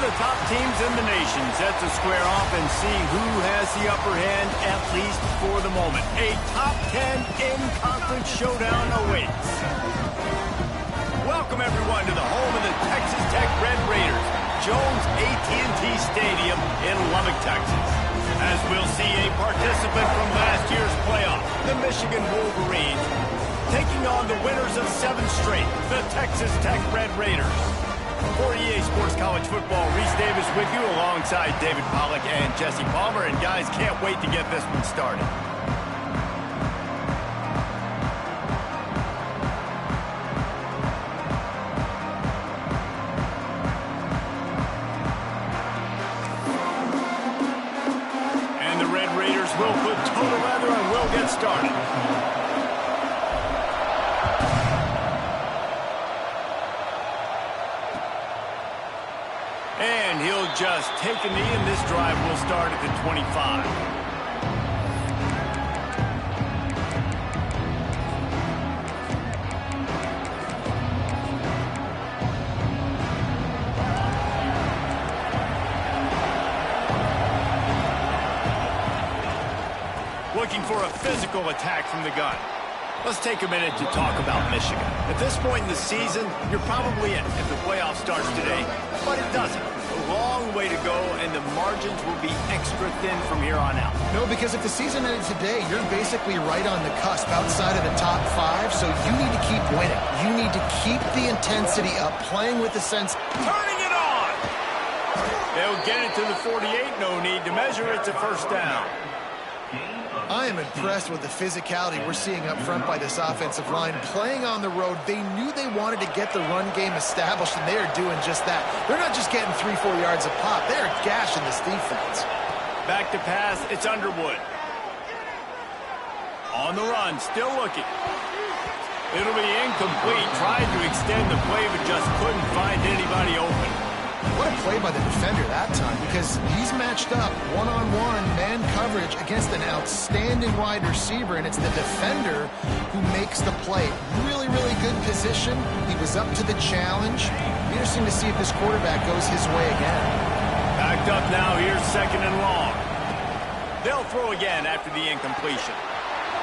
the top teams in the nation set to square off and see who has the upper hand, at least for the moment. A top 10 in-conference showdown awaits. Welcome, everyone, to the home of the Texas Tech Red Raiders, Jones AT&T Stadium in Lubbock, Texas. As we'll see a participant from last year's playoff, the Michigan Wolverines, taking on the winners of 7 straight, the Texas Tech Red Raiders. For EA Sports College Football, Reese Davis with you alongside David Pollack and Jesse Palmer. And guys, can't wait to get this one started. And the Red Raiders will put total leather and will get started. And he'll just take a knee, and this drive will start at the 25. Looking for a physical attack from the gun. Let's take a minute to talk about Michigan. At this point in the season, you're probably in if the playoff starts today, but it doesn't. A long way to go, and the margins will be extra thin from here on out. No, because if the season ended today, you're basically right on the cusp outside of the top 5, so you need to keep winning. You need to keep the intensity up, playing with the sense. Turning it on! They'll get it to the 48, no need to measure it to first down. I am impressed with the physicality we're seeing up front by this offensive line. Playing on the road, they knew they wanted to get the run game established, and they are doing just that. They're not just getting 3-4 yards a pop. They are gashing this defense. Back to pass, it's Underwood. On the run, still looking. It'll be incomplete. Tried to extend the play, but just couldn't find anybody open. What a play by the defender that time, because he's matched up one-on-one man coverage against an outstanding wide receiver, and it's the defender who makes the play. Really, really good position. He was up to the challenge. Interesting to see if this quarterback goes his way again. Backed up now, here's 2nd and long. They'll throw again after the incompletion.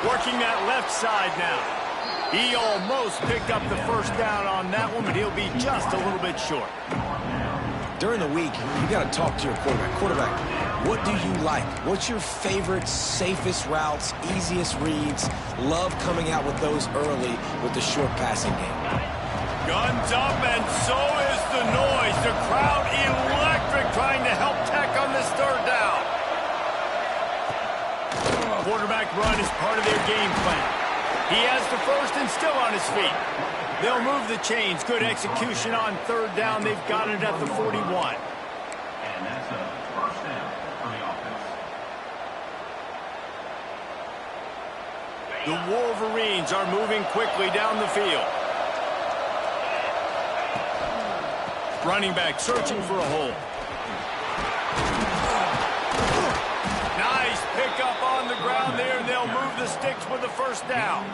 Working that left side now. He almost picked up the first down on that one, but he'll be just a little bit short. During the week, you got to talk to your quarterback. Quarterback, what do you like? What's your favorite, safest routes, easiest reads? Love coming out with those early with the short passing game. Guns up, and so is the noise. The crowd electric, trying to help Tech on this 3rd down. Quarterback run is part of their game plan. He has the first and still on his feet. They'll move the chains. Good execution on 3rd down. They've got it at the 41. And that's a first down for the offense. The Wolverines are moving quickly down the field. Running back searching for a hole. Nice pickup on the ground there. They'll move the sticks with the first down.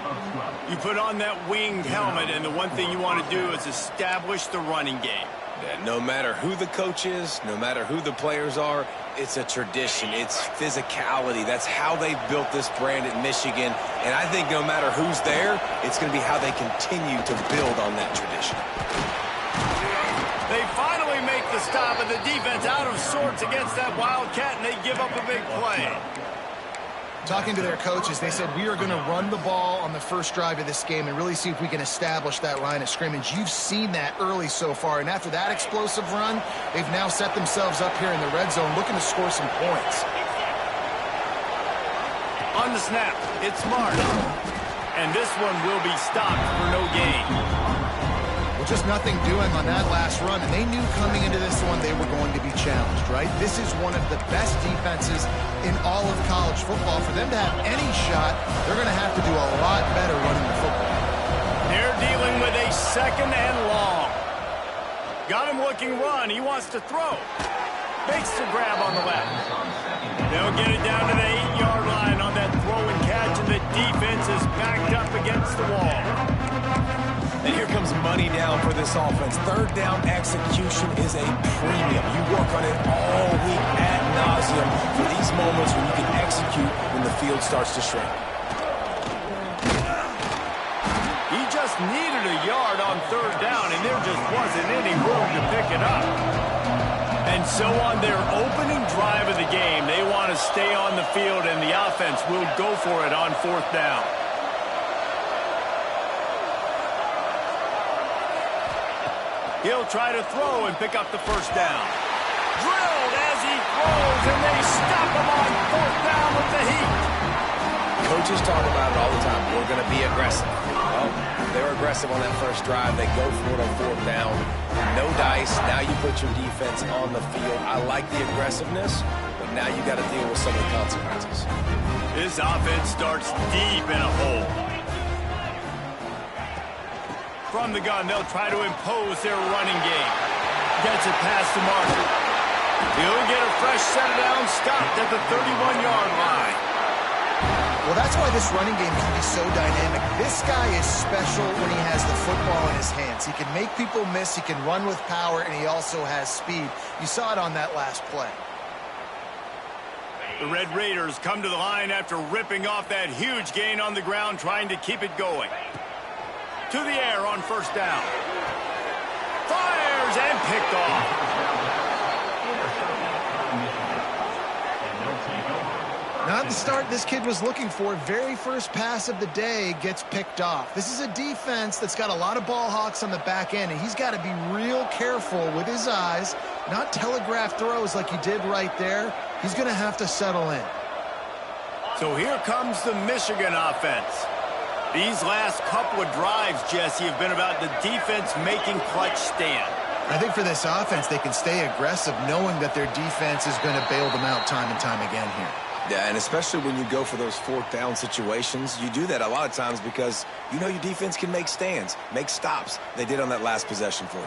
You put on that winged helmet, and the one thing you want to do is establish the running game. Yeah, no matter who the coach is, no matter who the players are, it's a tradition. It's physicality. That's how they built this brand at Michigan. And I think no matter who's there, it's going to be how they continue to build on that tradition. They finally make the stop, and the defense out of sorts against that Wildcat, and they give up a big play. Talking to their coaches, they said, we are going to run the ball on the first drive of this game and really see if we can establish that line of scrimmage. You've seen that early so far, and after that explosive run, they've now set themselves up here in the red zone looking to score some points. On the snap, it's Smart. And this one will be stopped for no gain. Well, just nothing doing on that last run, and they knew coming into this one they were going to be challenged, right? This is one of the best defenses in all of college football. For them to have any shot, they're going to have to do a lot better running the football. They're dealing with a 2nd and long. Got him looking run. He wants to throw. Makes the grab on the left. They'll get it down to the 8-yard line on that throw and catch, and the defense is backed up against the wall. And here comes money down for this offense. 3rd down execution is a premium. You work moments when you can execute when the field starts to shrink. He just needed a yard on third down, and there just wasn't any room to pick it up. And so on their opening drive of the game, they want to stay on the field, and the offense will go for it on fourth down. He'll try to throw and pick up the first down. Drilled as he throws, and they stop him on fourth down with the heat. Coaches talk about it all the time. We're going to be aggressive. Well, they're aggressive on that first drive. They go for it on fourth down. No dice. Now you put your defense on the field. I like the aggressiveness, but now you got to deal with some of the consequences. This offense starts deep in a hole. From the gun, they'll try to impose their running game. Gets it past the marker. He'll get a fresh set of downs stopped at the 31-yard line. Well, that's why this running game can be so dynamic. This guy is special when he has the football in his hands. He can make people miss, he can run with power, and he also has speed. You saw it on that last play. The Red Raiders come to the line after ripping off that huge gain on the ground, trying to keep it going. To the air on first down. Fires and picked off. Not the start this kid was looking for. Very first pass of the day gets picked off. This is a defense that's got a lot of ball hawks on the back end, and he's got to be real careful with his eyes, not telegraph throws like he did right there. He's going to have to settle in. So here comes the Michigan offense. These last couple of drives, Jesse, have been about the defense making clutch stand. I think for this offense, they can stay aggressive knowing that their defense is going to bail them out time and time again here. Yeah, and especially when you go for those fourth down situations, you do that a lot of times because you know your defense can make stands, make stops. They did on that last possession for you.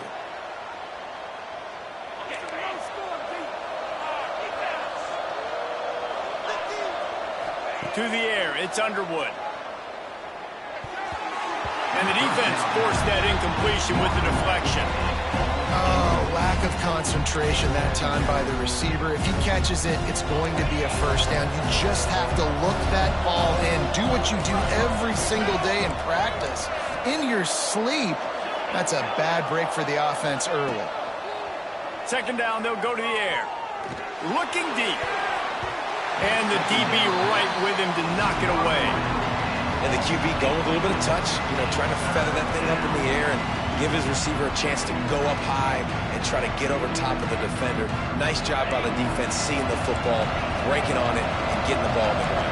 To the air, it's Underwood. And the defense forced that incompletion with the deflection. Oh, lack of concentration that time by the receiver. If he catches it, it's going to be a first down. You just have to look that ball in. Do what you do every single day in practice. In your sleep, that's a bad break for the offense early. Second down, they'll go to the air. Looking deep. And the DB right with him to knock it away. And the QB going with a little bit of touch, trying to feather that thing up in the air and give his receiver a chance to go up high and try to get over top of the defender. Nice job by the defense seeing the football, breaking on it, and getting the ball on the ground.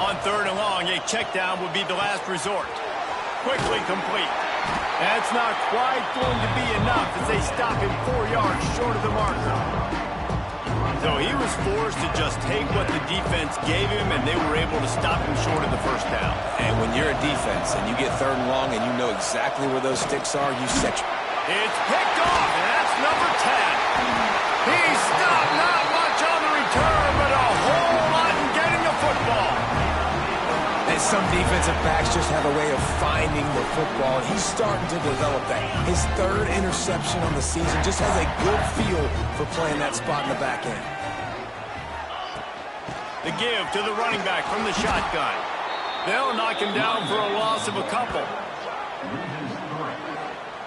On third and long, a check down would be the last resort. Quickly complete. That's not quite going to be enough as they stop him 4 yards short of the marker. So he was forced to just take what the defense gave him, and they were able to stop him short of the first down. And when you're a defense and you get third and long and you know exactly where those sticks are, you set your... It's picked off, and that's number 10. He stopped not much on the return, but a whole lot in getting the football. And some defensive backs just have a way of finding the football, and he's starting to develop that. His third interception on the season just has a good feel for playing that spot in the back end. The give to the running back from the shotgun. They'll knock him down for a loss of a couple.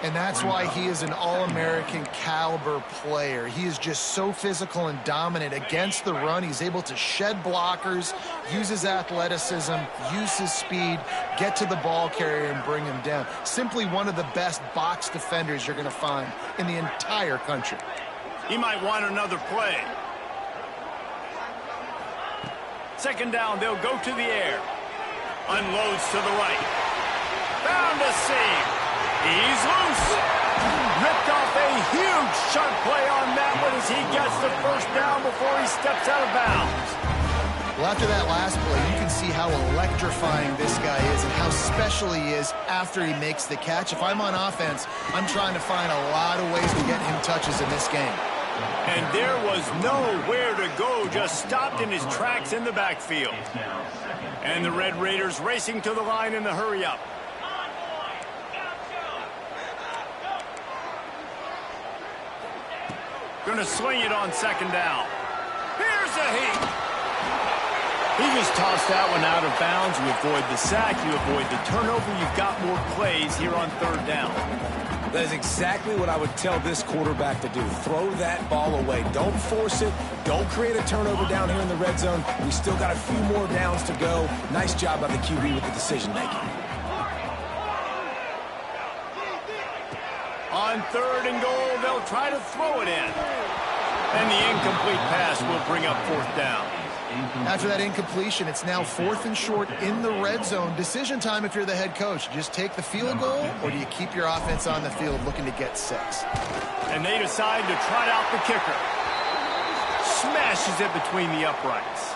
And that's why he is an All-American caliber player. He is just so physical and dominant against the run. He's able to shed blockers, use his athleticism, use his speed, get to the ball carrier and bring him down. Simply one of the best box defenders you're going to find in the entire country. He might want another play. Second down, they'll go to the air. Unloads to the right. Found a seam. He's loose. Ripped off a huge sharp play on that one as he gets the first down before he steps out of bounds. Well, after that last play, you can see how electrifying this guy is and how special he is after he makes the catch. If I'm on offense, I'm trying to find a lot of ways to get him touches in this game. And there was nowhere to go, just stopped in his tracks in the backfield. And the Red Raiders racing to the line in the hurry-up. Going to swing it on second down. There's a heat. He just tossed that one out of bounds. You avoid the sack, you avoid the turnover. You've got more plays here on third down. That is exactly what I would tell this quarterback to do. Throw that ball away. Don't force it. Don't create a turnover down here in the red zone. We still got a few more downs to go. Nice job by the QB with the decision-making. On third and goal, they'll try to throw it in. And the incomplete pass will bring up fourth down. After that incompletion, it's now 4th and short in the red zone. Decision time if you're the head coach. Just take the field goal, or do you keep your offense on the field looking to get 6? And they decide to trot out the kicker. Smashes it between the uprights.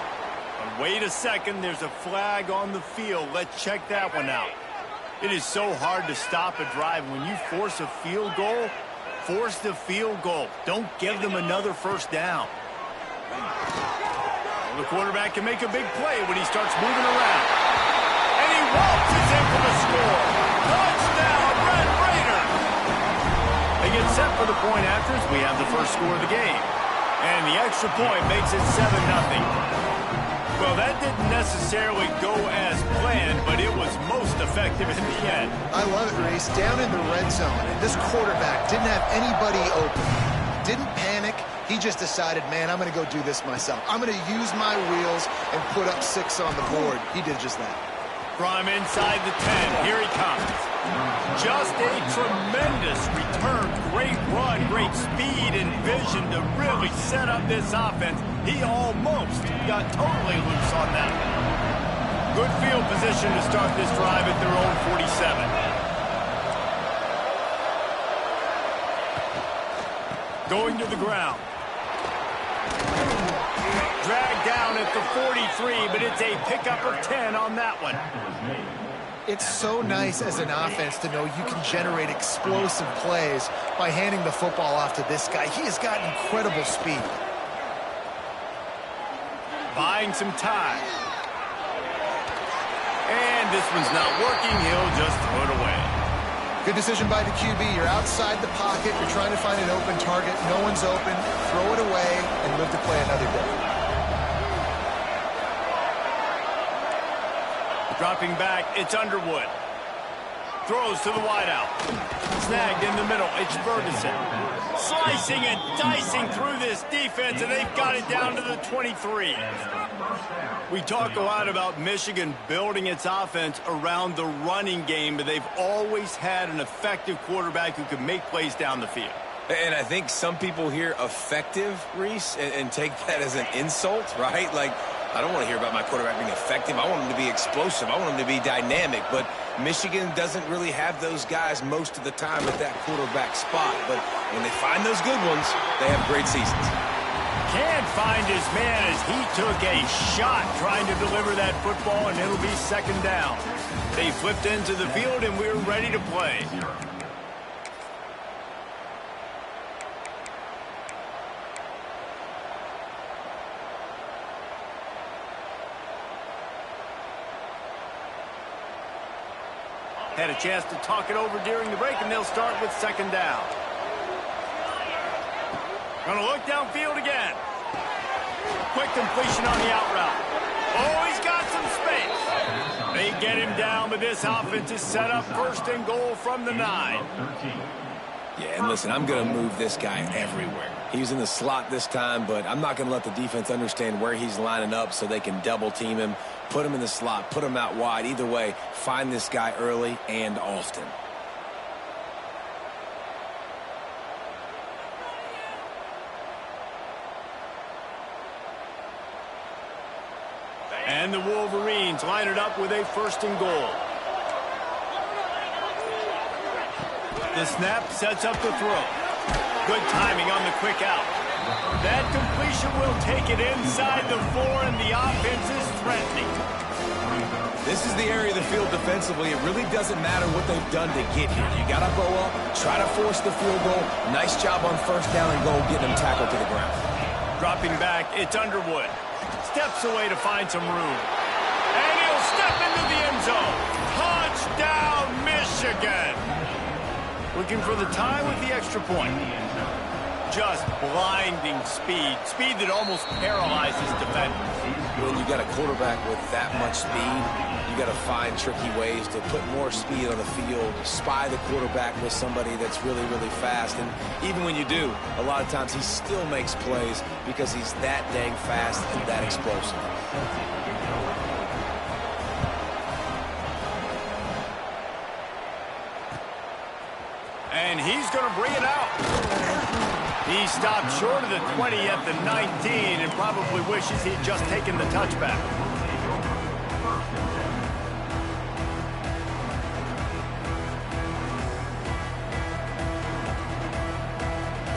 But wait a second, there's a flag on the field. Let's check that one out. It is so hard to stop a drive. When you force a field goal, force the field goal. Don't give them another first down. The quarterback can make a big play when he starts moving around. And he waltzes in for the score. Touchdown, Red Raiders! They get set for the point after as we have the first score of the game. And the extra point makes it 7-0. Well, that didn't necessarily go as planned, but it was most effective in the end. I love it, Reese. Down in the red zone, and this quarterback didn't have anybody open. Didn't panic. He just decided, man, I'm going to go do this myself. I'm going to use my wheels and put up 6 on the board. He did just that. From inside the 10, here he comes. Just a tremendous return. Great run, great speed and vision to really set up this offense. He almost got totally loose on that. Good field position to start this drive at their own 47. Going to the ground. Dragged down at the 43, but it's a pickup of 10 on that one. It's so nice as an offense to know you can generate explosive plays by handing the football off to this guy. He has got incredible speed. Buying some time. And this one's not working. He'll just throw it away. Good decision by the QB. You're outside the pocket. You're trying to find an open target. No one's open. Throw it away and live to play another day. Dropping back, it's Underwood. Throws to the wideout. Snagged in the middle, it's Ferguson. Slicing and dicing through this defense, and they've got it down to the 23. We talk a lot about Michigan building its offense around the running game, but they've always had an effective quarterback who can make plays down the field. And I think some people hear effective, Reese, and take that as an insult, right? Like, I don't want to hear about my quarterback being effective. I want him to be explosive. I want him to be dynamic. But Michigan doesn't really have those guys most of the time at that quarterback spot. But when they find those good ones, they have great seasons. Can't find his man as he took a shot trying to deliver that football, and it'll be second down. They flipped into the field, and we're ready to play. Had a chance to talk it over during the break, and they'll start with second down. Going to look downfield again. Quick completion on the out route. Oh, he's got some space. They get him down, but this offense is set up first and goal from the 9. Yeah, and listen, I'm going to move this guy everywhere. He's in the slot this time, but I'm not going to let the defense understand where he's lining up so they can double team him, put him in the slot, put him out wide. Either way, find this guy early and often. And the Wolverines line it up with a first and goal. The snap sets up the throw. Good timing on the quick out. That completion will take it inside the 4, and the offense is threatening. This is the area of the field defensively. It really doesn't matter what they've done to get here. You got to bow up, try to force the field goal. Nice job on first down and goal, getting them tackled to the ground. Dropping back, it's Underwood. Steps away to find some room. And he'll step into the end zone. Touchdown, Michigan. Looking for the tie with the extra point. just blinding speed. Speed that almost paralyzes defenders. When you got a quarterback with that much speed, you got to find tricky ways to put more speed on the field, spy the quarterback with somebody that's really, really fast. And even when you do, a lot of times he still makes plays because he's that dang fast and that explosive. And he's going to bring it out. He stopped short of the 20 at the 19 and probably wishes he'd just taken the touchback.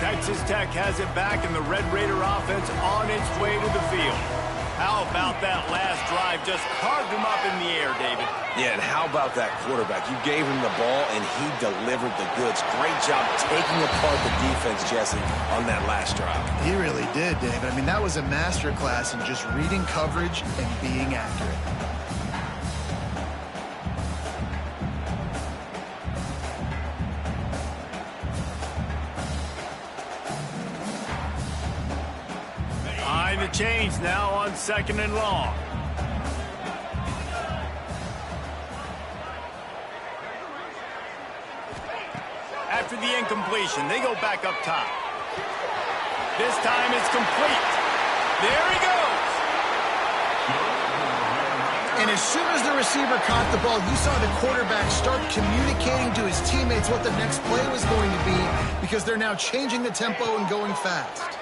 Texas Tech has it back, and the Red Raider offense on its way to the field. How about that last drive? Just carved him up in the air, David. Yeah, and how about that quarterback? You gave him the ball, and he delivered the goods. Great job taking apart the defense, Jesse, on that last drive. He really did, David. I mean, that was a masterclass in just reading coverage and being accurate. Behind the chains now on 2nd and long. After the incompletion, they go back up top. This time it's complete. There he goes. And as soon as the receiver caught the ball, you saw the quarterback start communicating to his teammates what the next play was going to be, because they're now changing the tempo and going fast.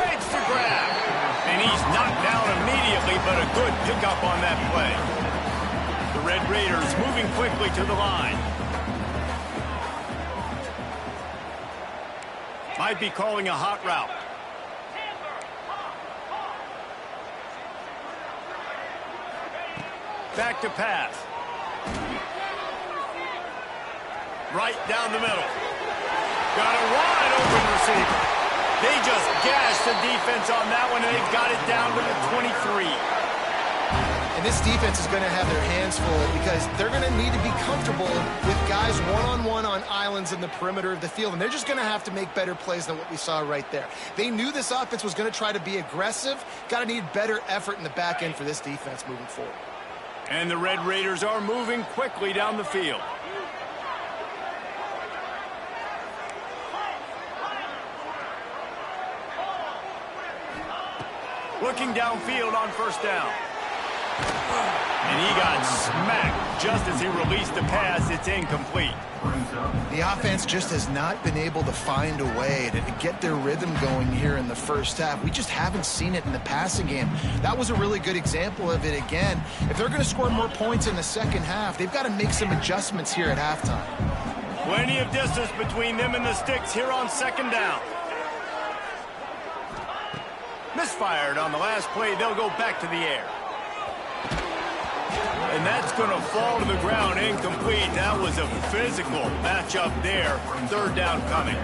Makes the grab. And he's knocked down immediately, but a good pickup on that play. The Red Raiders moving quickly to the line. Might be calling a hot route. Back to pass. Right down the middle. Got a wide open receiver. They just gashed the defense on that one, and they've got it down to the 23. And this defense is going to have their hands full because they're going to need to be comfortable with guys one-on-one on islands in the perimeter of the field. And they're just going to have to make better plays than what we saw right there. They knew this offense was going to try to be aggressive. Got to need better effort in the back end for this defense moving forward. And the Red Raiders are moving quickly down the field. Looking downfield on 1st down. And he got smacked just as he released the pass. It's incomplete. The offense just has not been able to find a way to get their rhythm going here in the first half. We just haven't seen it in the passing game. That was a really good example of it again. If they're going to score more points in the second half, they've got to make some adjustments here at halftime. Plenty of distance between them and the sticks here on 2nd down. Misfired on the last play. They'll go back to the air. And that's going to fall to the ground incomplete. That was a physical matchup there. 3rd down coming.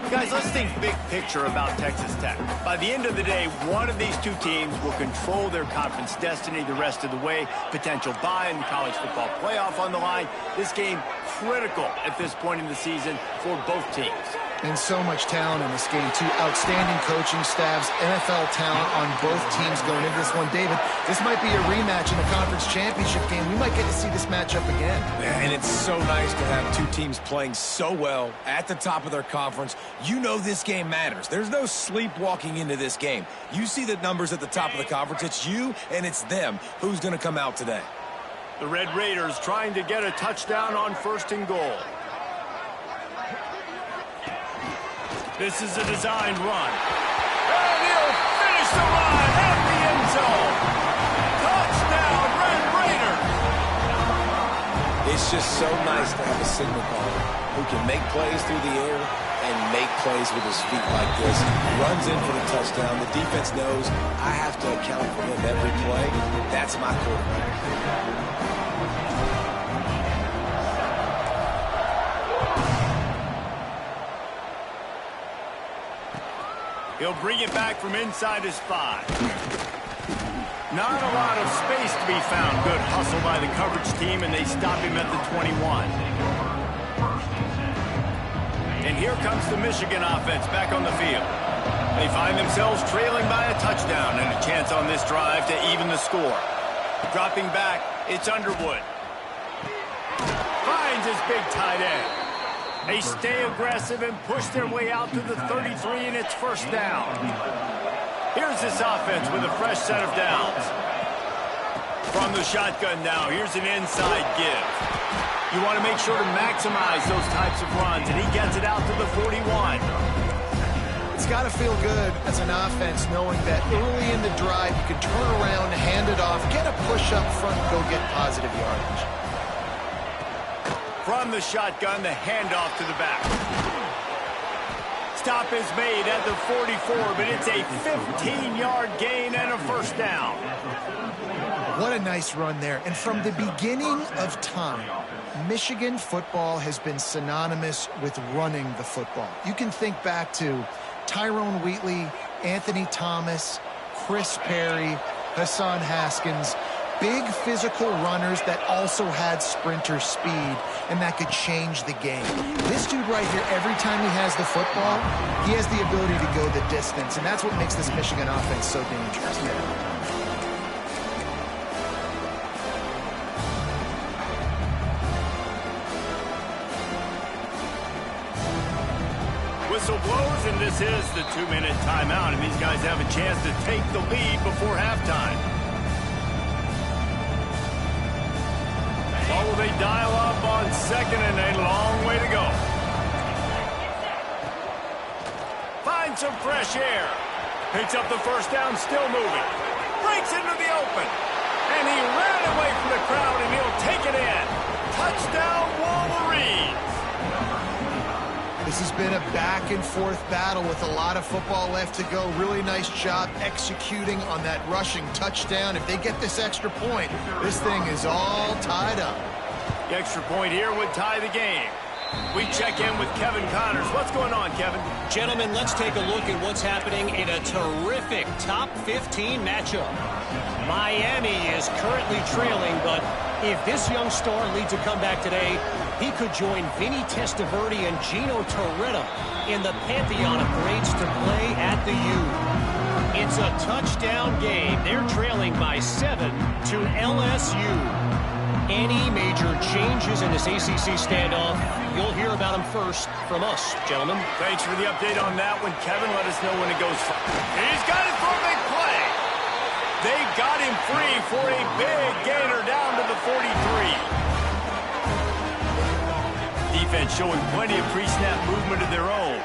Guys, let's think big picture about Texas Tech. By the end of the day, one of these two teams will control their conference destiny the rest of the way. Potential bye in the college football playoff on the line. This game critical at this point in the season for both teams. And so much talent in this game, too. Outstanding coaching staffs, NFL talent on both teams going into this one. David, this might be a rematch in the conference championship game. We might get to see this matchup again. Yeah, and it's so nice to have two teams playing so well at the top of their conference. You know this game matters. There's no sleepwalking into this game. You see the numbers at the top of the conference. It's you and it's them. Who's going to come out today? The Red Raiders trying to get a touchdown on 1st and goal. This is a designed run. And he'll finish the run at the end zone. Touchdown, Red Raiders. It's just so nice to have a signal caller who can make plays through the air and make plays with his feet like this. Runs in for the touchdown. The defense knows I have to account for him every play. That's my quarterback. He'll bring it back from inside his 5. Not a lot of space to be found. Good hustle by the coverage team, and they stop him at the 21. And here comes the Michigan offense back on the field. They find themselves trailing by a touchdown and a chance on this drive to even the score. Dropping back, it's Underwood. Finds his big tight end. They stay aggressive and push their way out to the 33, and it's first down. Here's this offense with a fresh set of downs. From the shotgun now, here's an inside give. You want to make sure to maximize those types of runs, and he gets it out to the 41. It's got to feel good as an offense knowing that early in the drive you can turn around, hand it off, get a push up front, and go get positive yardage. From the shotgun, the handoff to the back. Stop is made at the 44, but it's a 15-yard gain and a first down. What a nice run there. And from the beginning of time, Michigan football has been synonymous with running the football. You can think back to Tyrone Wheatley, Anthony Thomas, Chris Perry, Hassan Haskins. Big physical runners that also had sprinter speed, and that could change the game. This dude right here, every time he has the football, he has the ability to go the distance, and that's what makes this Michigan offense so dangerous. Whistle blows, and this is the 2-minute timeout, and these guys have a chance to take the lead before halftime. Oh, they dial up on second and a long way to go. Finds some fresh air. Picks up the first down, still moving. Breaks into the open. And he ran away from the crowd, and he'll take it in. Touchdown, Wolverines. This has been a back-and-forth battle with a lot of football left to go. Really nice job executing on that rushing touchdown. If they get this extra point, this thing is all tied up. The extra point here would tie the game. We check in with Kevin Connors. What's going on, Kevin? Gentlemen, let's take a look at what's happening in a terrific top 15 matchup. Miami is currently trailing, but if this young star leads a comeback today, he could join Vinny Testaverde and Gino Torretta in the pantheon of greats to play at the U. It's a touchdown game. They're trailing by 7 to LSU. Any major changes in this ACC standoff, you'll hear about them first from us, gentlemen. Thanks for the update on that one, Kevin. Let us know when it goes. He's got it for a big play. They got him free for a big gainer down to the 43. Defense showing plenty of pre-snap movement of their own.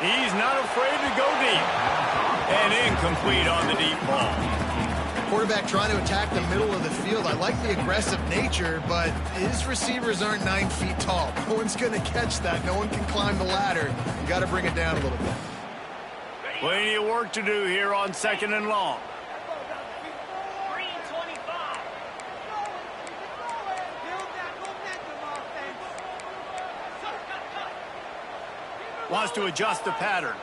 He's not afraid to go deep. And incomplete on the deep ball. Quarterback trying to attack the middle of the field. I like the aggressive nature, but his receivers aren't 9 feet tall. No one's going to catch that. No one can climb the ladder. You got to bring it down a little bit. Plenty of work to do here on second and long. Wants to adjust the pattern.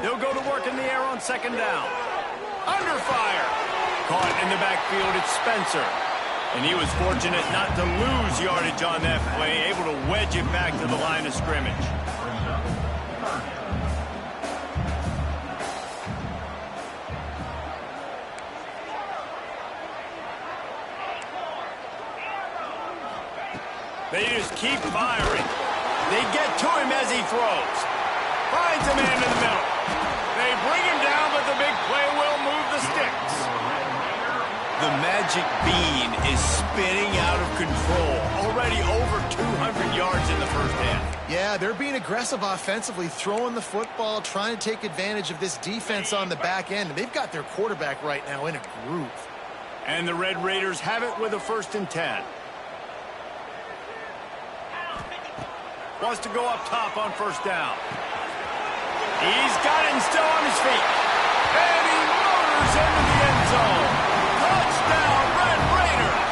He'll go to work in the air on second down. Under fire. Caught in the backfield, it's Spencer. And he was fortunate not to lose yardage on that play, able to wedge it back to the line of scrimmage. They just keep firing. They get to him as he throws. Finds a man in the middle. They bring him down, but the big play will move the sticks. The magic bean is spinning out of control. Already over 200 yards in the first half. Yeah, they're being aggressive offensively, throwing the football, trying to take advantage of this defense on the back end. They've got their quarterback right now in a groove. And the Red Raiders have it with a 1st and 10. Wants to go up top on first down. He's got him still on his feet. And he motors into the end zone. Touchdown, Red Raiders.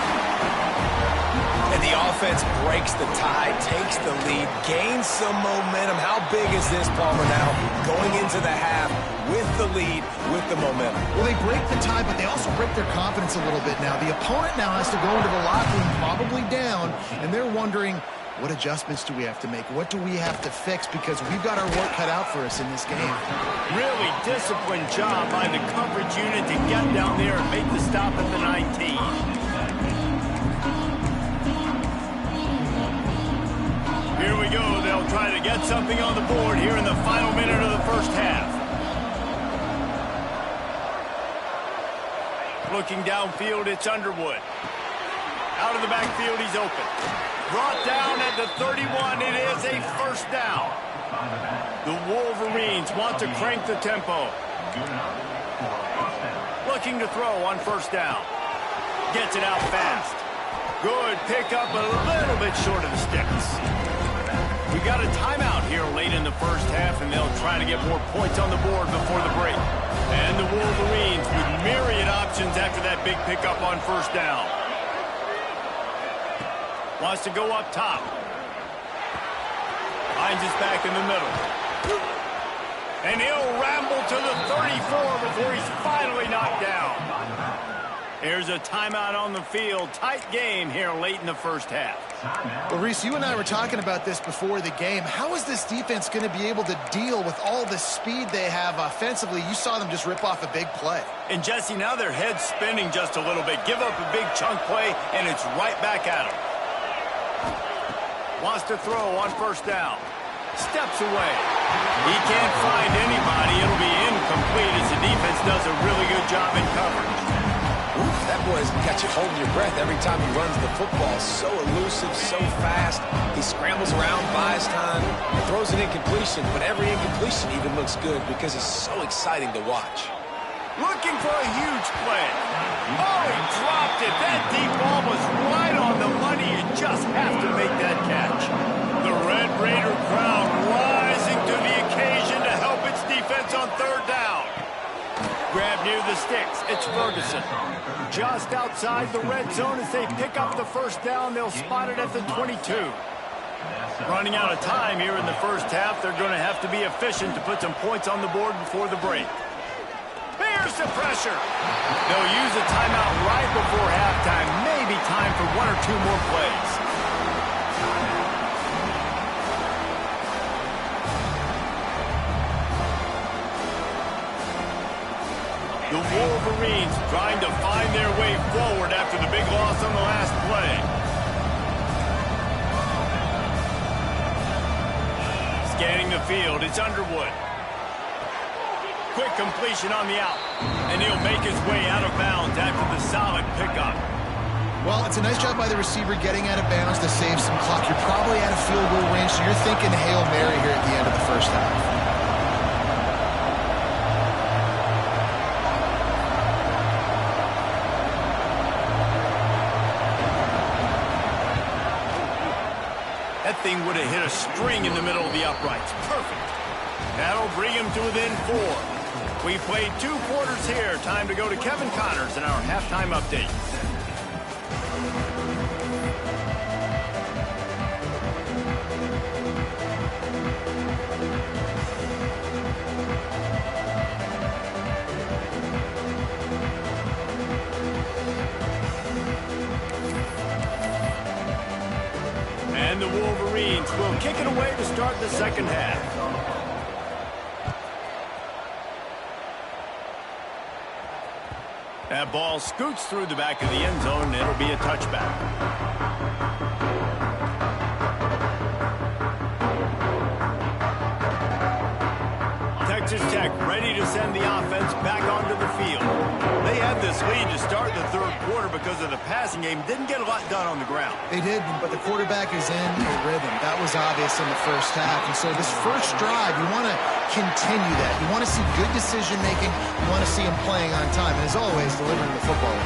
And the offense breaks the tie, takes the lead, gains some momentum. How big is this, Palmer, now? Going into the half, with the lead, with the momentum. Well, they break the tie, but they also break their confidence a little bit now. The opponent now has to go into the locker room probably down, and they're wondering, what adjustments do we have to make? What do we have to fix? Because we've got our work cut out for us in this game. Really disciplined job by the coverage unit to get down there and make the stop at the 19. Here we go. They'll try to get something on the board here in the final minute of the first half. Looking downfield, it's Underwood. Out of the backfield, he's open. Brought down at the 31. It is a first down. The Wolverines want to crank the tempo. Looking to throw on first down. Gets it out fast. Good pickup, a little bit short of the sticks. We got a timeout here late in the first half, and they'll try to get more points on the board before the break. And the Wolverines with myriad options after that big pickup on first down. Wants to go up top. Finds his back in the middle. And he'll ramble to the 34 before he's finally knocked down. There's a timeout on the field. Tight game here late in the first half. Well, Reese, you and I were talking about this before the game. How is this defense going to be able to deal with all the speed they have offensively? You saw them just rip off a big play. And, Jesse, now their head's spinning just a little bit. Give up a big chunk play, and it's right back at them. Wants to throw on first down. Steps away. He can't find anybody. It'll be incomplete as the defense does a really good job in coverage. Oof, that boy's got you holding your breath every time he runs the football. So elusive, so fast. He scrambles around, buys time, throws an incompletion, but every incompletion even looks good because it's so exciting to watch. Looking for a huge play. Oh, he dropped it. That deep ball was right on the money. You just have to make that catch. The Red Raider crowd rising to the occasion to help its defense on third down. Grab near the sticks. It's Ferguson. Just outside the red zone as they pick up the first down. They'll spot it at the 22. Running out of time here in the first half. They're going to have to be efficient to put some points on the board before the break. Here's the pressure. They'll use a timeout right before halftime. Maybe time for one or two more plays. The Wolverines trying to find their way forward after the big loss on the last play. Scanning the field, it's Underwood. Quick completion on the out. And he'll make his way out of bounds after the solid pickup. Well, it's a nice job by the receiver getting out of bounds to save some clock. You're probably out of field goal range, so you're thinking Hail Mary here at the end of the first half. That thing would have hit a string in the middle of the uprights. Perfect. That'll bring him to within 4. We played 2 quarters here. Time to go to Kevin Connors in our halftime update. And the Wolverines will kick it away to start the second half. That ball scoots through the back of the end zone, and it'll be a touchback. Texas Tech ready to send the offense back onto the field. They had this lead to start the third quarter because of the passing game. Didn't get a lot done on the ground. They did, but the quarterback is in a rhythm. That was obvious in the first half. And so this first drive, you want to continue that. You want to see good decision-making. You want to see him playing on time. And as always, delivering the football.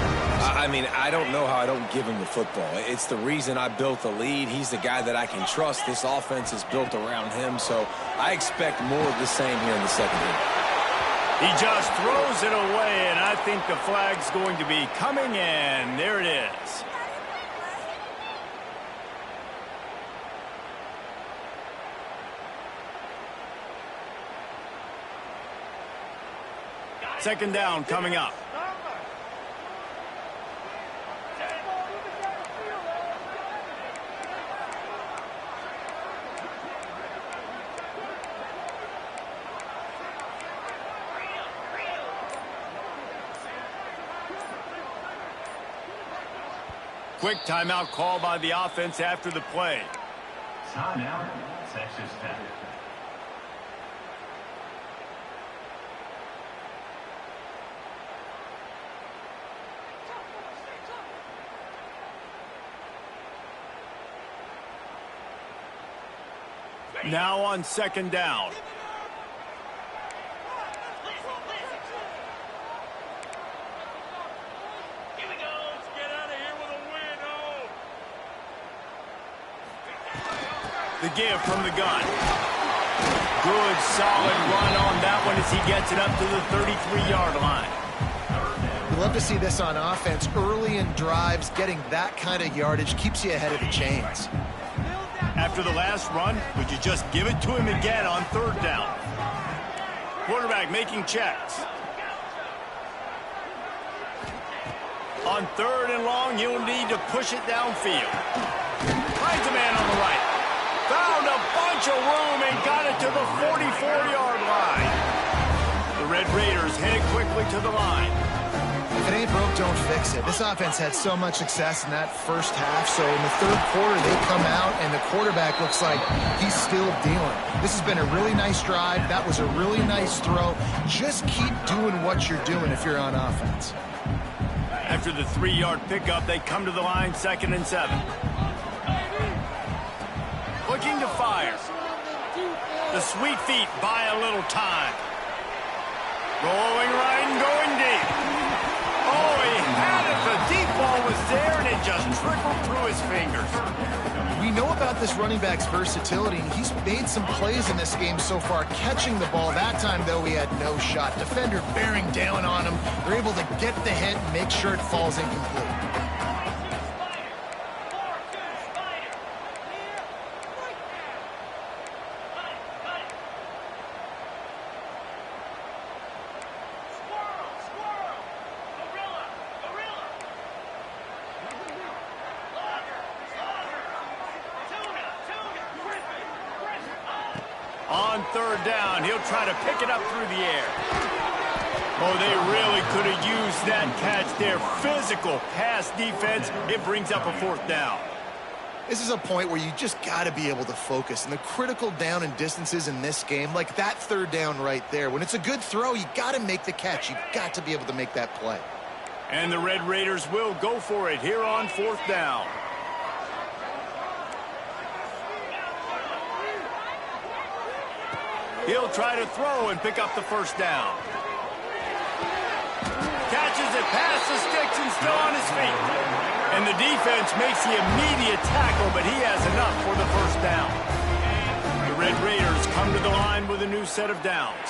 I mean, I don't know how I don't give him the football. It's the reason I built the lead. He's the guy that I can trust. This offense is built around him, so I expect more of the same here in the second half. He just throws it away, and I think the flag's going to be coming in. There it is. Second down coming up. Quick timeout call by the offense after the play. Timeout, Texas Tech. Now on second down. The give from the gun. Good, solid run on that one as he gets it up to the 33-yard line. We love to see this on offense. Early in drives, getting that kind of yardage keeps you ahead of the chains. After the last run, would you just give it to him again on third down? Quarterback making checks. On third and long, he'll need to push it downfield. Finds a man on the right. Found a bunch of room and got it to the 44-yard line. The Red Raiders headed quickly to the line. If it ain't broke, don't fix it. This offense had so much success in that first half, so in the third quarter, they come out, and the quarterback looks like he's still dealing. This has been a really nice drive. That was a really nice throw. Just keep doing what you're doing if you're on offense. After the 3-yard pickup, they come to the line, 2nd and 7. Looking to fire. The sweet feet buy a little time. Rolling right and going deep. Oh, he had it. The deep ball was there, and it just trickled through his fingers. We know about this running back's versatility, and he's made some plays in this game so far, catching the ball. That time, though, he had no shot. Defender bearing down on him. They're able to get the hit and make sure it falls incomplete. On third down, he'll try to pick it up through the air. Oh, they really could have used that catch there. Physical pass defense. It brings up a 4th down. This is a point where you just got to be able to focus. And the critical down and distances in this game, like that third down right there, when it's a good throw, you got to make the catch. You got to be able to make that play. And the Red Raiders will go for it here on 4th down. He'll try to throw and pick up the 1st down. Catches it past the sticks and still on his feet. And the defense makes the immediate tackle, but he has enough for the 1st down. The Red Raiders come to the line with a new set of downs.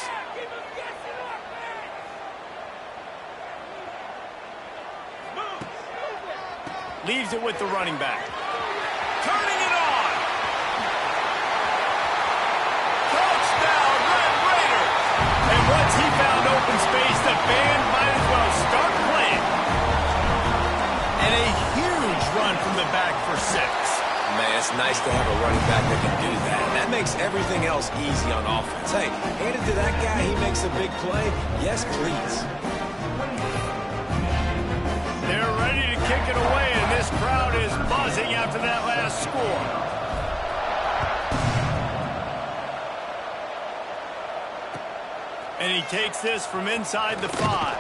Leaves it with the running back. Turning it on. And once he found open space, the band might as well start playing. And a huge run from the back for 6. Man, it's nice to have a running back that can do that. That makes everything else easy on offense. Hey, hand it to that guy, he makes a big play. Yes, please. They're ready to kick it away, and this crowd is buzzing after that last score. And he takes this from inside the 5.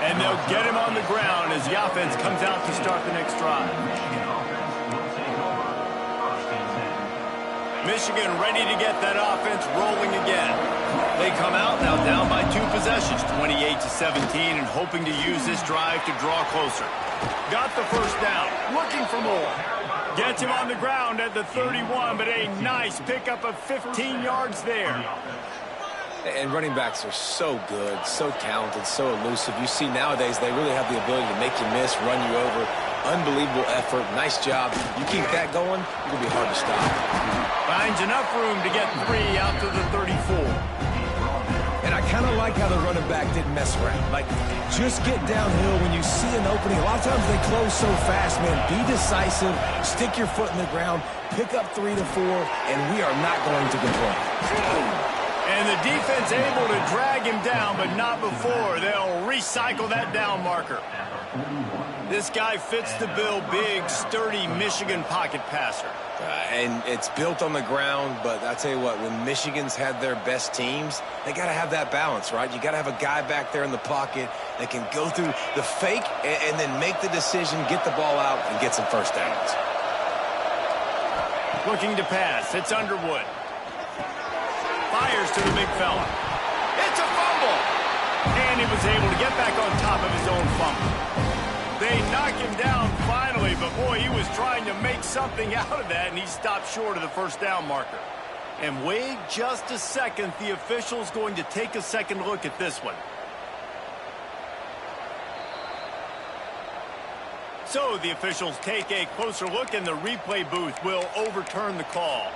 And they'll get him on the ground as the offense comes out to start the next drive. Michigan ready to get that offense rolling again. They come out now down by 2 possessions, 28-17, and hoping to use this drive to draw closer. Got the 1st down, looking for more. Gets him on the ground at the 31, but a nice pickup of 15 yards there. And running backs are so good, so talented, so elusive. You see nowadays they really have the ability to make you miss, run you over. Unbelievable effort. Nice job. You keep that going, it's going to be hard to stop. Finds enough room to get 3 out to the 34. And I I kind of like how the running back didn't mess around. Like, just get downhill when you see an opening. A lot of times they close so fast, man. Be decisive, stick your foot in the ground, pick up 3 to 4, and we are not going to complain. And the defense able to drag him down, but not before. They'll recycle that down marker. This guy fits the bill, big, sturdy Michigan pocket passer. And it's built on the ground, but I tell you what, when Michigan's had their best teams, they got to have that balance, right? You got to have a guy back there in the pocket that can go through the fake and then make the decision, get the ball out, and get some first downs. Looking to pass. It's Underwood. Fires to the big fella. It's a fumble! And he was able to get back on top of his own fumble. They knock him down finally, but boy, he was trying to make something out of that, and he stopped short of the first down marker. And wait just a second, the official's going to take a second look at this one. So the officials take a closer look, and the replay booth will overturn the call.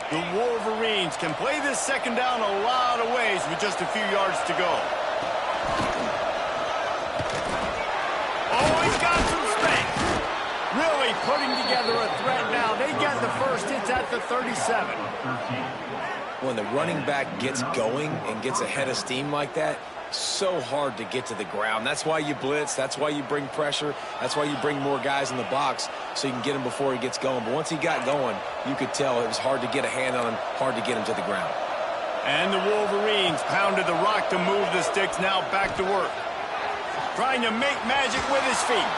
The Wolverines can play this second down a lot of ways with just a few yards to go. Oh, he's got some space. Really putting together a threat now. They get the first. It's at the 37. When the running back gets going and gets ahead of steam like that, so hard to get to the ground. That's why you blitz. That's why you bring pressure. That's why you bring more guys in the box so you can get him before he gets going. But once he got going, you could tell it was hard to get a hand on him, hard to get him to the ground. And the Wolverines pounded the rock to move the sticks. Now back to work. Trying to make magic with his feet.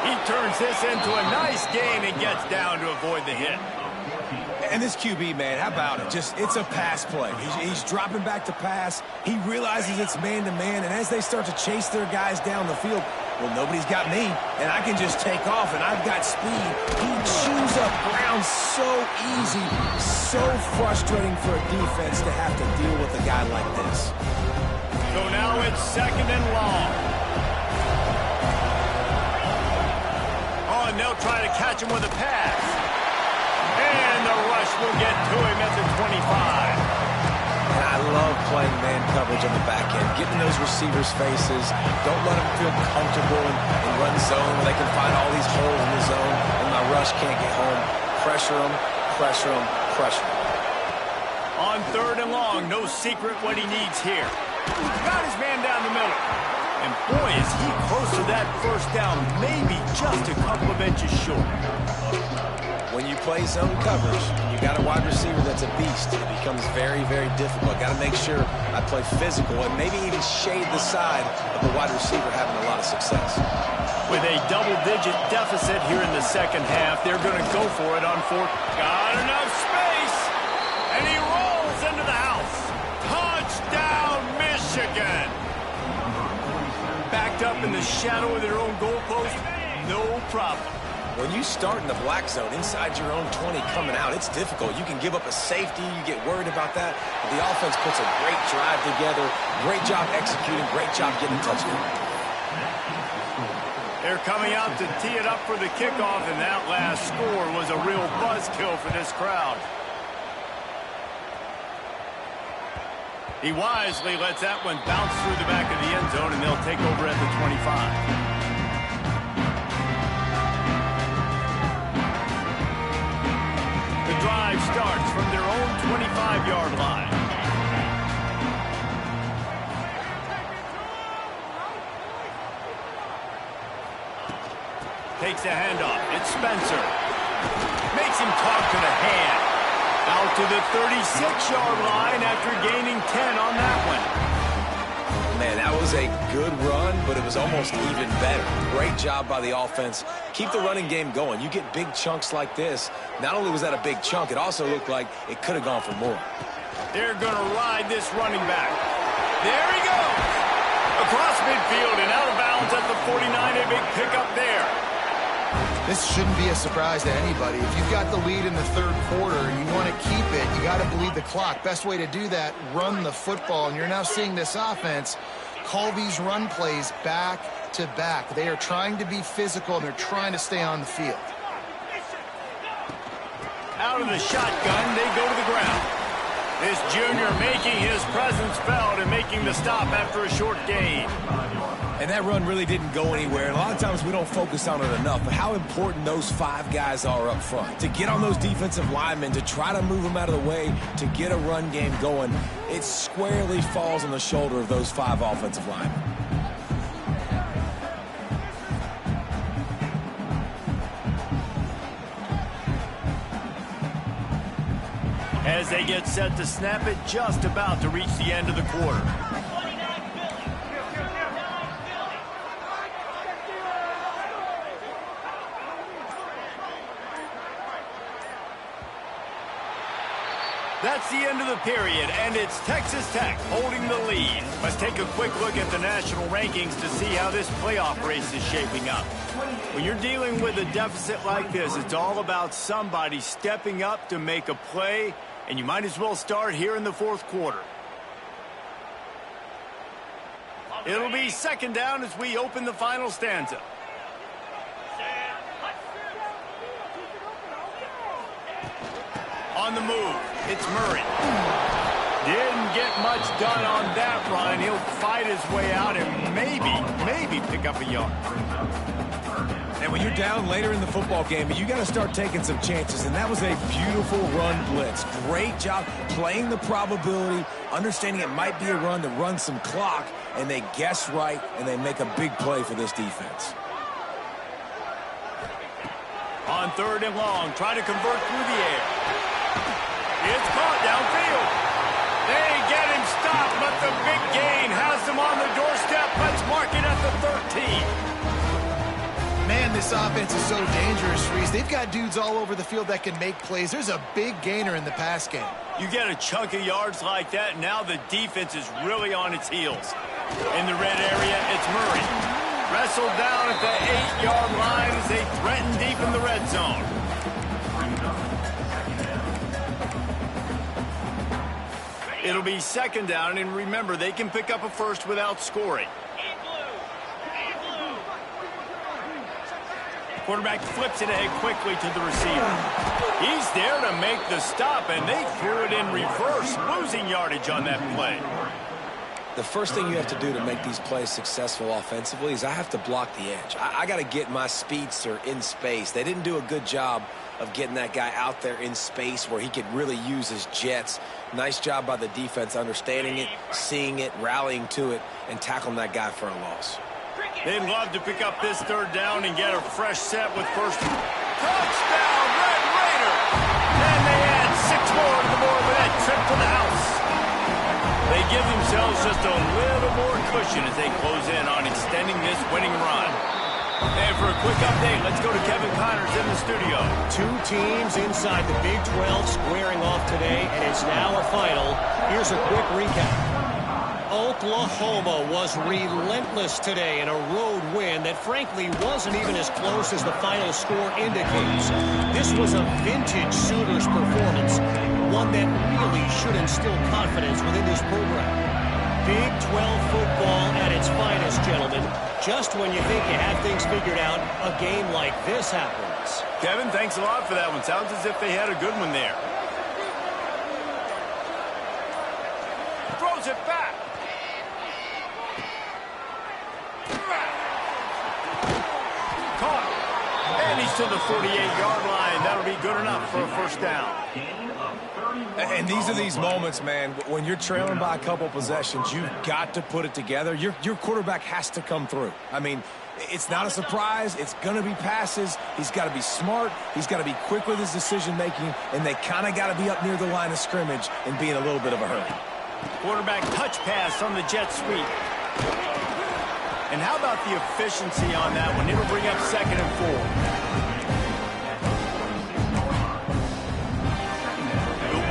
He turns this into a nice gain and gets down to avoid the hit. And this QB, man, how about it? It's a pass play. He's dropping back to pass. He realizes it's man-to-man, and as they start to chase their guys down the field, well, nobody's got me, and I can just take off, and I've got speed. He chews up ground so easy, so frustrating for a defense to have to deal with a guy like this. So now it's second and long. Oh, and they'll try to catch him with a pass. And the rush will get to him at the 25. And I love playing man coverage on the back end, getting those receivers' faces. Don't let them feel comfortable and run zone where they can find all these holes in the zone and my rush can't get home. Pressure them, pressure them, pressure them. On third and long, no secret what he needs here. Got his man down the middle. And boy, is he close to that first down, maybe just a couple of inches short. When you play zone coverage, you got a wide receiver that's a beast. It becomes very, very difficult. Got to make sure I play physical and maybe even shade the side of the wide receiver having a lot of success. With a double-digit deficit here in the second half, they're going to go for it on fourth. Got enough space, and he rolls into the house. Touchdown, Michigan! Backed up in the shadow of their own goalpost, no problem. When you start in the black zone inside your own 20 coming out, it's difficult. You can give up a safety. You get worried about that. But the offense puts a great drive together. Great job executing. Great job getting a touchdown. They're coming out to tee it up for the kickoff, and that last score was a real buzzkill for this crowd. He wisely lets that one bounce through the back of the end zone, and they'll take over at the 25. The drive starts from their own 25-yard line. Takes a handoff. It's Spencer. Makes him talk to the hand. Out to the 36-yard line after gaining 10 on that one. Man, that was a good run, but it was almost even better. Great job by the offense. Keep the running game going. You get big chunks like this. Not only was that a big chunk, it also looked like it could have gone for more. They're going to ride this running back. There he goes. Across midfield and out of bounds at the 49. A big pickup there. This shouldn't be a surprise to anybody. If you've got the lead in the third quarter and you want to keep it, you got to bleed the clock. Best way to do that, run the football. And you're now seeing this offense call these run plays back to back. They are trying to be physical, and they're trying to stay on the field. Out of the shotgun, they go to the ground. This junior making his presence felt and making the stop after a short gain. And that run really didn't go anywhere. And a lot of times we don't focus on it enough, but how important those 5 guys are up front. To get on those defensive linemen, to try to move them out of the way, to get a run game going, it squarely falls on the shoulder of those 5 offensive linemen. As they get set to snap it, just about to reach the end of the quarter. That's the end of the period, and it's Texas Tech holding the lead. Let's take a quick look at the national rankings to see how this playoff race is shaping up. When you're dealing with a deficit like this, it's all about somebody stepping up to make a play, and you might as well start here in the fourth quarter. It'll be second down as we open the final stanza. On the move, it's Murray. Didn't get much done on that run. He'll fight his way out and maybe pick up a yard. And when you're down later in the football game, you got to start taking some chances. And that was a beautiful run blitz. Great job playing the probability, understanding it might be a run to run some clock, and they guess right, and they make a big play for this defense. On third and long, try to convert through the air. It's caught downfield. They get him stopped, but the big gain has them on the doorstep. Let's mark it at the 13. Man, this offense is so dangerous, Reese. They've got dudes all over the field that can make plays. There's a big gainer in the pass game. You get a chunk of yards like that, now the defense is really on its heels. In the red area, it's Murray. Wrestled down at the 8-yard line as they threaten deep in the red zone. It'll be second down, and remember, they can pick up a first without scoring. Quarterback flips it ahead quickly to the receiver. He's there to make the stop, and they threw it in reverse, losing yardage on that play. The first thing you have to do to make these plays successful offensively is I have to block the edge. I got to get my speedster in space. They didn't do a good job of getting that guy out there in space where he could really use his jets. Nice job by the defense understanding it, seeing it, rallying to it, and tackling that guy for a loss. They'd love to pick up this third down and get a fresh set with first. Touchdown, Red Raider! And they add 6 more to the board with that trip to the house. They give themselves just a little more cushion as they close in on extending this winning run. And for a quick update, let's go to Kevin Connors in the studio. 2 teams inside the Big 12 squaring off today, and it's now a final. Here's a quick recap. Oklahoma was relentless today in a road win that frankly wasn't even as close as the final score indicates. This was a vintage Sooners performance, one that really should instill confidence within this program. Big 12 football at its finest, gentlemen. Just when you think you have things figured out, a game like this happens. Kevin, thanks a lot for that one. Sounds as if they had a good one there. Throws it back. Caught. And he's to the 48-yard line. That'll be good enough for a first down. And these are these moments, man, when you're trailing by a couple possessions, you've got to put it together. Your quarterback has to come through. I mean, it's not a surprise. It's going to be passes. He's got to be smart. He's got to be quick with his decision-making, and they kind of got to be up near the line of scrimmage and be in a little bit of a hurry. Quarterback touch pass on the jet sweep. And how about the efficiency on that one? It'll bring up 2nd and 4.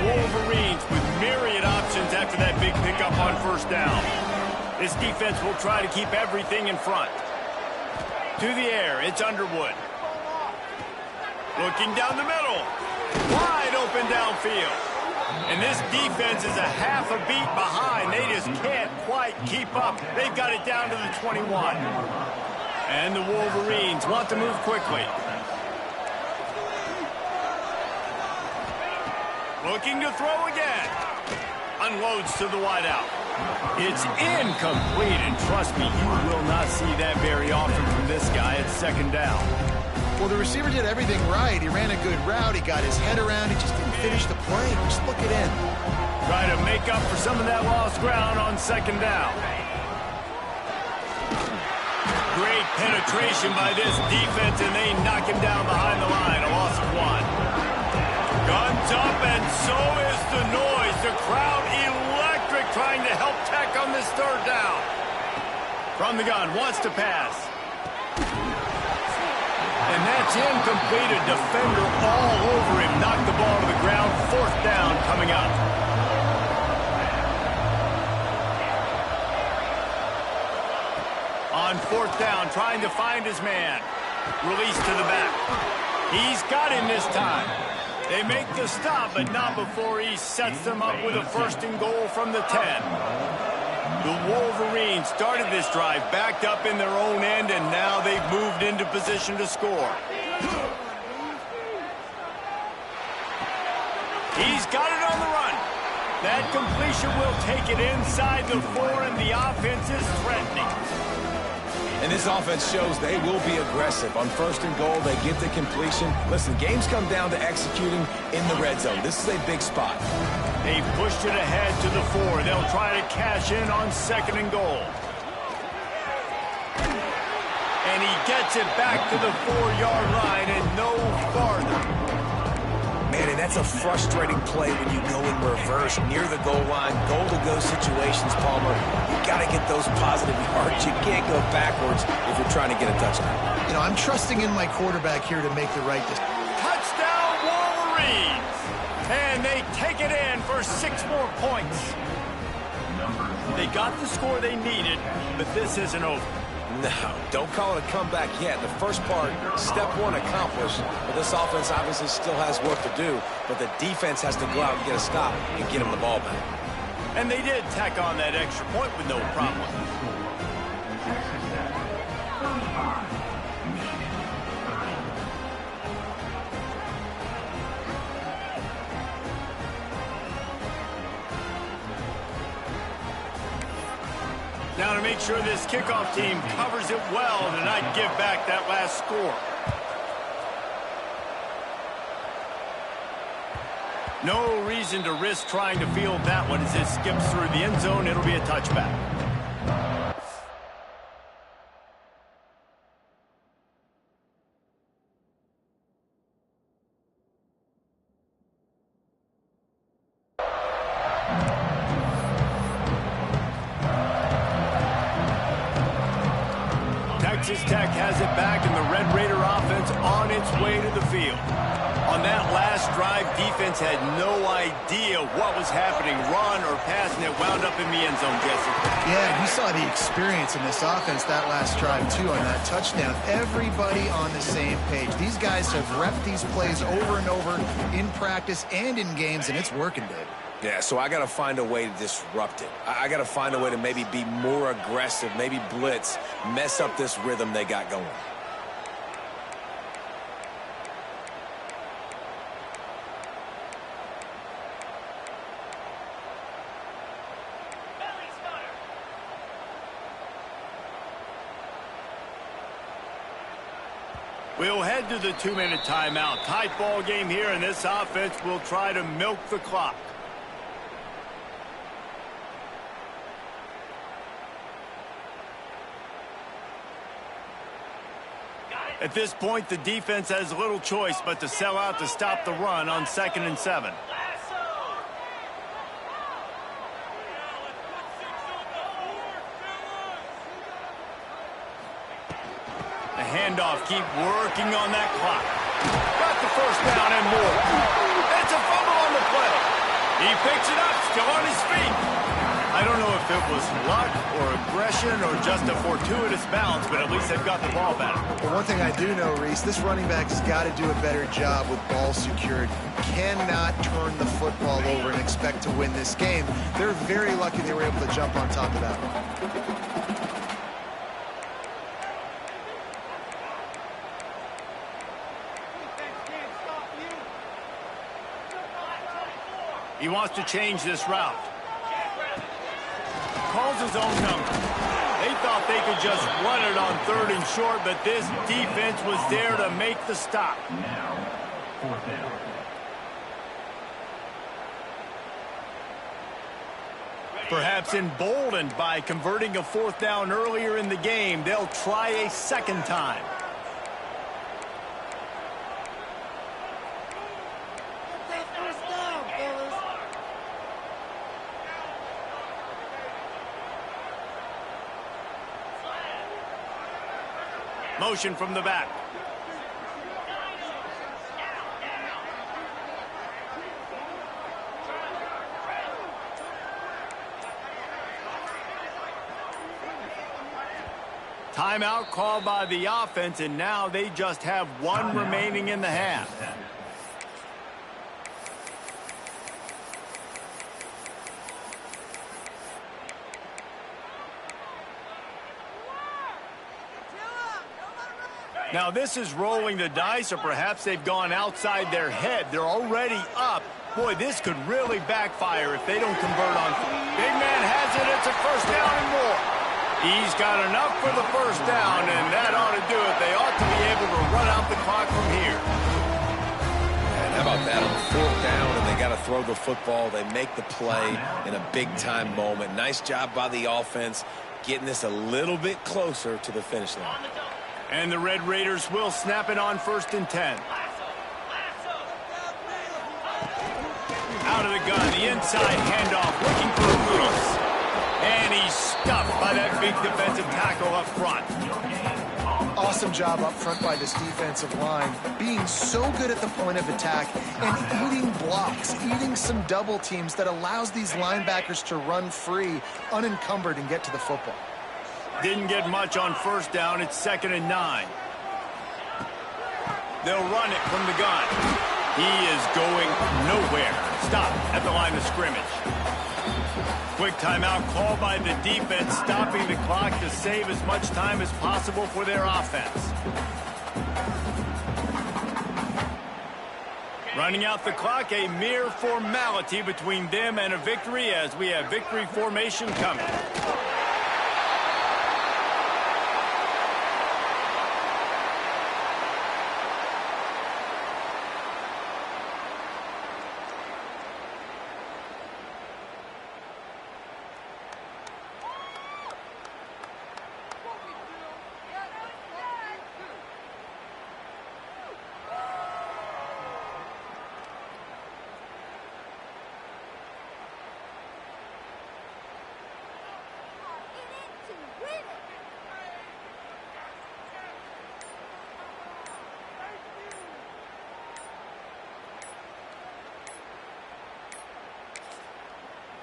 Wolverines with myriad options after that big pickup on first down. This defense will try to keep everything in front. To the air, it's Underwood. Looking down the middle. Wide open downfield. And this defense is a half a beat behind. They just can't quite keep up. They've got it down to the 21. And the Wolverines want to move quickly. Looking to throw again. Unloads to the wideout. It's incomplete, and trust me, you will not see that very often from this guy at second down. Well, the receiver did everything right. He ran a good route. He got his head around. He just didn't finish the play. Just look it in. Try to make up for some of that lost ground on second down. Great penetration by this defense, and they knock him down behind the line. A loss of 1. Guns up, and so is the noise. The crowd electric, trying to help Tech on this third down. From the gun, wants to pass. And that's incomplete. A defender all over him. Knocked the ball to the ground. Fourth down coming up. On fourth down, trying to find his man. Release to the back. He's got him this time. They make the stop, but not before he sets them up with a first and goal from the 10. The Wolverines started this drive, backed up in their own end, and now they've moved into position to score. He's got it on the run. That completion will take it inside the 4, and the offense is threatening. And this offense shows they will be aggressive. On first and goal, they get the completion. Listen, games come down to executing in the red zone. This is a big spot. They pushed it ahead to the 4. They'll try to cash in on second and goal. And he gets it back to the 4-yard line and no farther. Man, and that's a frustrating play when you go in reverse near the goal line, goal-to-go situations, Palmer. You got to get those positive yards. You can't go backwards if you're trying to get a touchdown. You know, I'm trusting in my quarterback here to make the right decision. Touchdown, Wolverines! And they take it in for 6 more points. They got the score they needed, but this isn't over. No, don't call it a comeback yet. The first part, step 1 accomplished, but this offense obviously still has work to do, but the defense has to go out and get a stop and get him the ball back. And they did tack on that extra point with no problem. Now to make sure this kickoff team covers it well to not give back that last score. No reason to risk trying to field that one as it skips through the end zone. It'll be a touchback. Texas Tech has it back, and the Red Raider offense on its way to the field. On that last drive, defense had no idea what was happening, run or pass, and it wound up in the end zone, Jesse. Yeah, you saw the experience in this offense that last drive, too, on that touchdown. Everybody on the same page. These guys have repped these plays over and over in practice and in games, and it's working, Dave. Yeah, so I got to find a way to disrupt it. I got to find a way to maybe be more aggressive, maybe blitz, mess up this rhythm they got going. We'll head to the 2-minute timeout. Tight ball game here, and this offense will try to milk the clock. At this point, the defense has little choice but to sell out to stop the run on 2nd and 7. The handoff, keep working on that clock. Got the first down and more. It's a fumble on the play. He picks it up, still on his feet. I don't know if it was luck or aggression or just a fortuitous bounce, but at least they've got the ball back. Well, one thing I do know, Reese, this running back has got to do a better job with ball security. Cannot turn the football over and expect to win this game. They're very lucky they were able to jump on top of that one. He wants to change this route. Calls his own number. They thought they could just run it on 3rd and short, but this defense was there to make the stop. Now, 4th down. Perhaps emboldened by converting a 4th down earlier in the game, they'll try a second time. Motion from the back. Timeout called by the offense, and now they just have one remaining in the half. Now this is rolling the dice, or perhaps they've gone outside their head. They're already up. Boy, this could really backfire if they don't convert on. Big man has it. It's a 1st down and more. He's got enough for the 1st down, and that ought to do it. They ought to be able to run out the clock from here. And how about that on 4th down, and they got to throw the football. They make the play in a big-time moment. Nice job by the offense, getting this a little bit closer to the finish line. And the Red Raiders will snap it on 1st and 10. Out of the gun, the inside handoff, looking for a crease. And he's stuffed by that big defensive tackle up front. Awesome job up front by this defensive line, being so good at the point of attack and eating blocks, eating some double teams that allows these linebackers to run free, unencumbered, and get to the football. Didn't get much on 1st down. It's 2nd and 9. They'll run it from the gun. He is going nowhere. Stop at the line of scrimmage. Quick timeout called by the defense, stopping the clock to save as much time as possible for their offense. Running out the clock, a mere formality between them and a victory, as we have victory formation coming.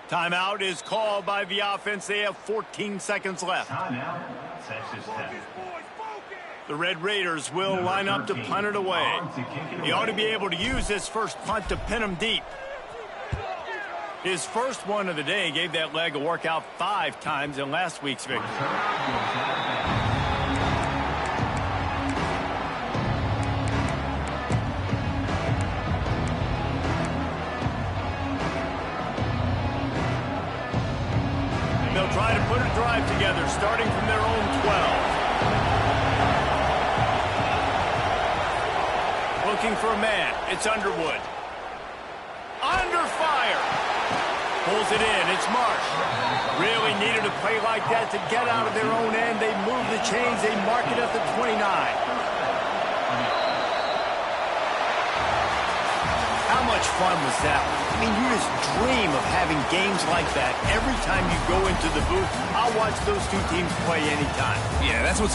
Timeout is called by the offense. They have 14 seconds left. Timeout, Texas Tech. The Red Raiders will line up to punt it away. He ought to be able to use this first punt to pin him deep. His first one of the day gave that leg a workout 5 times in last week's victory. They'll try to put a drive together, starting from their own 12. Looking for a man. It's Underwood. Under fire. Pulls it in. It's Marsh. Really needed a play like that to get out of their own end. They move the chains. They mark it at the 29. How much fun was that? I mean, you just dream of having games like that every time you go into the booth. I'll watch those two teams play anytime. Yeah, that's what's